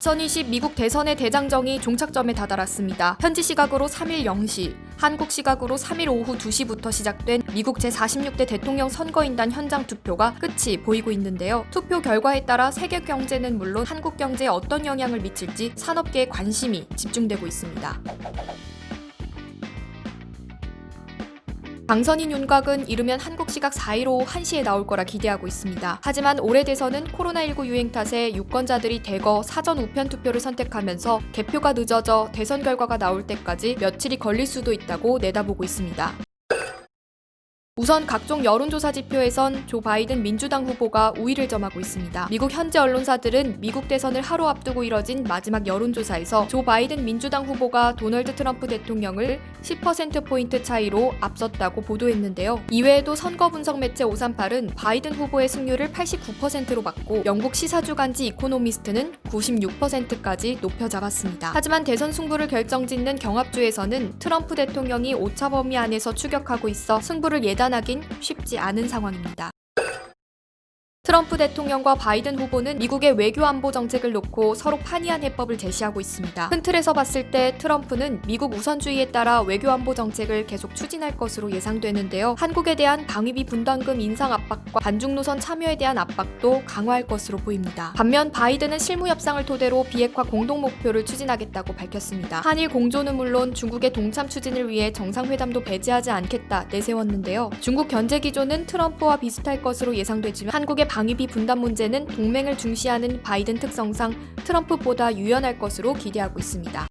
2020 미국 대선의 대장정이 종착점에 다다랐습니다. 현지 시각으로 3일 0시, 한국 시각으로 3일 오후 2시부터 시작된 미국 제46대 대통령 선거인단 현장 투표가 끝이 보이고 있는데요. 투표 결과에 따라 세계 경제는 물론 한국 경제에 어떤 영향을 미칠지 산업계의 관심이 집중되고 있습니다. 당선인 윤곽은 이르면 한국 시각 4일 오후 1시에 나올 거라 기대하고 있습니다. 하지만 올해 대선은 코로나19 유행 탓에 유권자들이 대거 사전 우편 투표를 선택하면서 개표가 늦어져 대선 결과가 나올 때까지 며칠이 걸릴 수도 있다고 내다보고 있습니다. 우선 각종 여론조사 지표에선 조 바이든 민주당 후보가 우위를 점하고 있습니다. 미국 현지 언론사들은 미국 대선을 하루 앞두고 이뤄진 마지막 여론조사에서 조 바이든 민주당 후보가 도널드 트럼프 대통령을 10%포인트 차이로 앞섰다고 보도했는데요. 이외에도 선거 분석 매체 538은 바이든 후보의 승률을 89%로 봤고 영국 시사주간지 이코노미스트는 96%까지 높여 잡았습니다. 하지만 대선 승부를 결정짓는 경합주에서는 트럼프 대통령이 오차 범위 안에서 추격하고 있어 승부를 예단하긴 쉽지 않은 상황입니다. 트럼프 대통령과 바이든 후보는 미국의 외교 안보 정책을 놓고 서로 판이한 해법을 제시하고 있습니다. 큰 틀에서 봤을 때 트럼프는 미국 우선주의에 따라 외교 안보 정책을 계속 추진할 것으로 예상되는데요. 한국에 대한 방위비 분담금 인상 압박과 반중 노선 참여에 대한 압박도 강화할 것으로 보입니다. 반면 바이든은 실무 협상을 토대로 비핵화 공동 목표를 추진하겠다고 밝혔습니다. 한일 공조는 물론 중국의 동참 추진을 위해 정상회담도 배제하지 않겠다 내세웠는데요. 중국 견제 기조는 트럼프와 비슷할 것으로 예상되지만 한국의 방위비 분담 문제는 동맹을 중시하는 바이든 특성상 트럼프보다 유연할 것으로 기대하고 있습니다.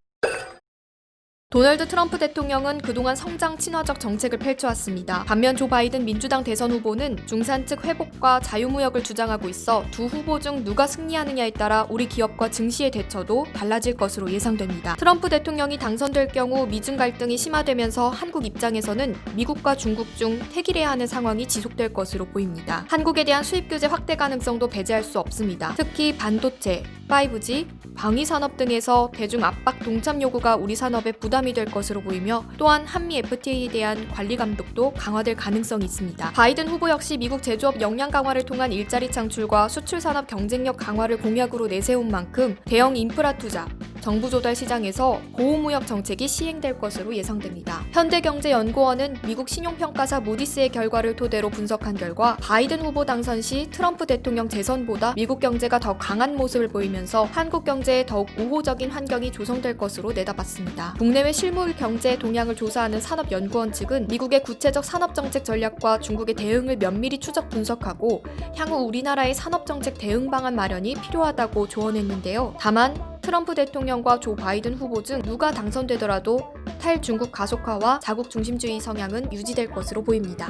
도널드 트럼프 대통령은 그동안 성장 친화적 정책을 펼쳐왔습니다. 반면 조 바이든 민주당 대선 후보는 중산층 회복과 자유무역을 주장하고 있어 두 후보 중 누가 승리하느냐에 따라 우리 기업과 증시의 대처도 달라질 것으로 예상됩니다. 트럼프 대통령이 당선될 경우 미중 갈등이 심화되면서 한국 입장에서는 미국과 중국 중 택일해야 하는 상황이 지속될 것으로 보입니다. 한국에 대한 수입 규제 확대 가능성도 배제할 수 없습니다. 특히 반도체, 5G, 방위산업 등에서 대중 압박 동참 요구가 우리 산업에 부담이 될 것으로 보이며 또한 한미 FTA에 대한 관리 감독도 강화될 가능성이 있습니다. 바이든 후보 역시 미국 제조업 역량 강화를 통한 일자리 창출과 수출 산업 경쟁력 강화를 공약으로 내세운 만큼 대형 인프라 투자, 정부 조달 시장에서 보호무역 정책이 시행될 것으로 예상됩니다. 현대경제연구원은 미국 신용평가사 무디스의 결과를 토대로 분석한 결과 바이든 후보 당선 시 트럼프 대통령 재선보다 미국 경제가 더 강한 모습을 보이면서 한국 경제에 더욱 우호적인 환경이 조성될 것으로 내다봤습니다. 국내외 실물 경제 동향을 조사하는 산업연구원 측은 미국의 구체적 산업정책 전략과 중국의 대응을 면밀히 추적 분석하고 향후 우리나라의 산업정책 대응 방안 마련이 필요하다고 조언했는데요. 다만 트럼프 대통령과 조 바이든 후보 중 누가 당선되더라도 탈중국 가속화와 자국 중심주의 성향은 유지될 것으로 보입니다.